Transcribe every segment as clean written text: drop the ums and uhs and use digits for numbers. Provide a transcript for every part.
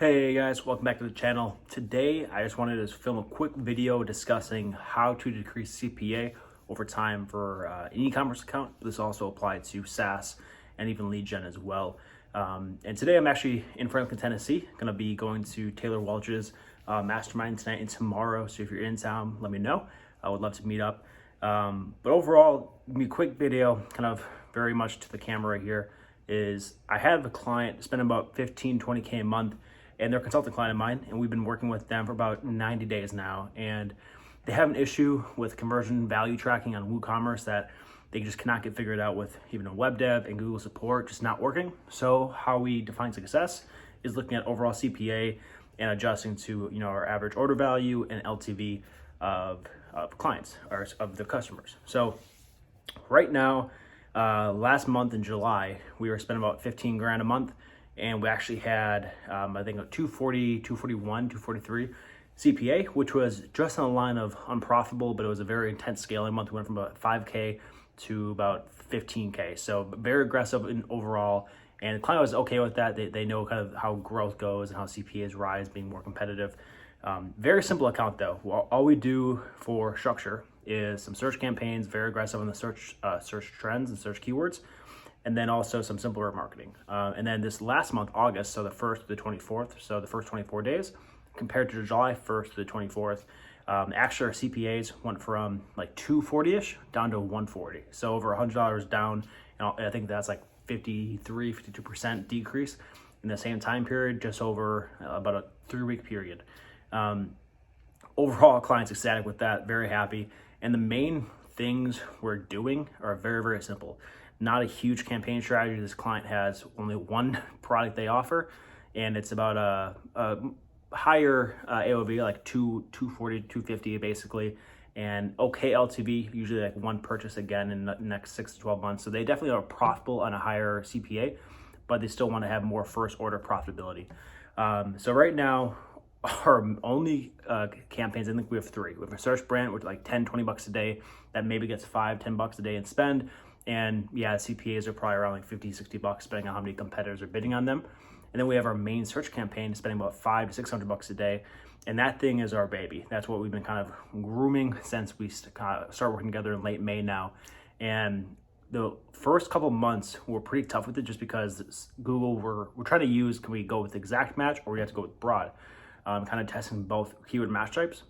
Hey guys, welcome back to the channel. Today, I just wanted to film a quick video discussing how to decrease CPA over time for an e-commerce account. This also applies to SaaS and even lead gen as well. And today I'm actually in Franklin, Tennessee. Going to be going to Taylor Welch's mastermind tonight and tomorrow. So if you're in town, let me know. I would love to meet up. But overall, a quick video, kind of very much to the camera here, is I have a client spend about 15-20K a month, and they're a consultant client of mine, and we've been working with them for about 90 days now. And they have an issue with conversion value tracking on WooCommerce that they just cannot get figured out with even a web dev and Google support, just not working. So how we define success is looking at overall CPA and adjusting to our average order value and LTV of clients or of the customers. So right now, last month in July, we were spending about 15 grand a month. And we actually had, I think, a 240, 241, 243 CPA, which was just on the line of unprofitable, but it was a very intense scaling month. We went from about 5K to about 15K. So very aggressive in overall. And the client was okay with that. They know kind of how growth goes and how CPAs rise, being more competitive. Very simple account though. All we do for structure is some search campaigns, very aggressive on the search trends and search keywords, and then also some simpler marketing. And then this last month, August, so the 1st to the 24th, so the first 24 days, compared to July 1st to the 24th, actually our CPAs went from like 240-ish down to 140. So over $100 down, and I think that's like 52% decrease in the same time period, just over about a 3-week period. Overall, clients ecstatic with that, very happy. And the main things we're doing are very, very simple. Not a huge campaign strategy. This client has only one product they offer, and it's about a higher AOV, like 240, 250 basically, and okay LTV, usually like one purchase again in the next 6 to 12 months. So they definitely are profitable on a higher CPA, but they still want to have more first order profitability. So right now, our only campaigns, I think we have 3. We have a search brand with like 10, 20 bucks a day that maybe gets 5, 10 bucks a day in spend. And yeah, CPAs are probably around like 50, 60 bucks, depending on how many competitors are bidding on them. And then we have our main search campaign spending about 500 to 600 bucks a day. And that thing is our baby. That's what we've been kind of grooming since we started working together in late May now. And the first couple months were pretty tough with it, just because Google, we're trying to use, can we go with exact match or we have to go with broad? Kind of testing both keyword match types.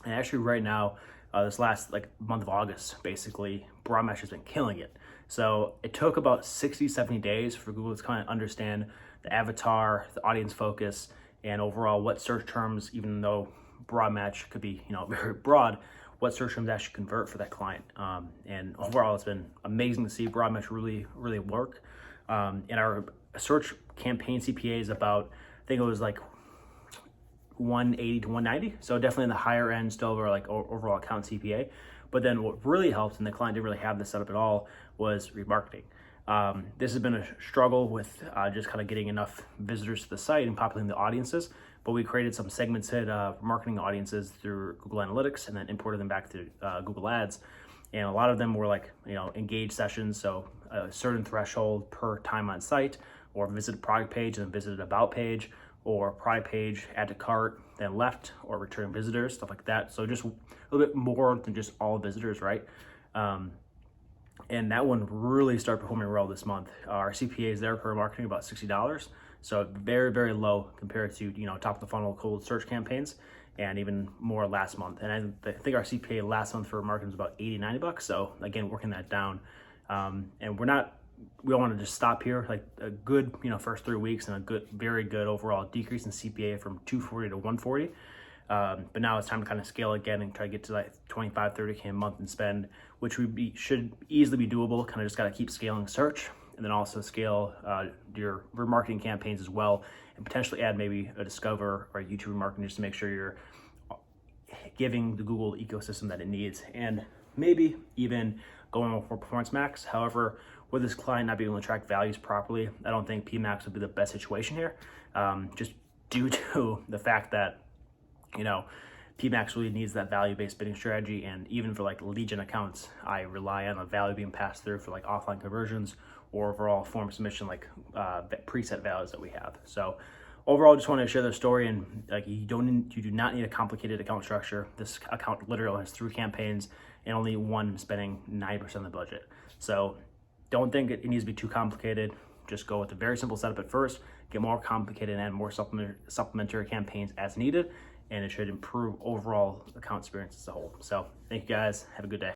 And actually right now, this last month of August, basically, broad match has been killing it. So it took about 60, 70 days for Google to kind of understand the avatar, the audience focus, and overall what search terms, even though broad match could be very broad, what search terms actually convert for that client. And overall, it's been amazing to see broad match really, really work. And our search campaign CPA is about, I think it was like 180 to 190, so definitely in the higher end, still over like overall account CPA. But then what really helped, and the client didn't really have this set up at all, was remarketing. This has been a struggle with just kind of getting enough visitors to the site and populating the audiences, but we created some segmented marketing audiences through Google Analytics and then imported them back to Google Ads. And a lot of them were like engaged sessions, so a certain threshold per time on site, or visit a product page and then visit an about page, or product page, add to cart, then left, or return visitors, stuff like that. So just a little bit more than just all visitors, right? And that one really started performing well this month. Our CPA is there per marketing about $60. So very, very low compared to, top of the funnel cold search campaigns, and even more last month. And I think our CPA last month for marketing was about 80, 90 bucks. So again, working that down. And we don't want to just stop here. Like a good, first 3 weeks and a very good overall decrease in CPA from 240 to 140. But now it's time to kind of scale again and try to get to like 25, 30K a month in spend, which should easily be doable. Kind of just got to keep scaling search, and then also scale your remarketing campaigns as well, and potentially add maybe a Discover or a YouTube remarketing, just to make sure you're giving the Google ecosystem that it needs, and maybe even going for Performance Max. However, with this client not being able to track values properly, I don't think PMax would be the best situation here, just due to the fact that PMax really needs that value-based bidding strategy. And even for like lead gen accounts, I rely on the value being passed through for like offline conversions or overall form submission, like preset values that we have. So overall, just want to share the story, and like you do not need a complicated account structure. This account literally has 3 campaigns and only one spending 90% of the budget. So don't think it needs to be too complicated. Just go with a very simple setup at first, get more complicated and add more supplementary campaigns as needed, and it should improve overall account experience as a whole. So thank you guys. Have a good day.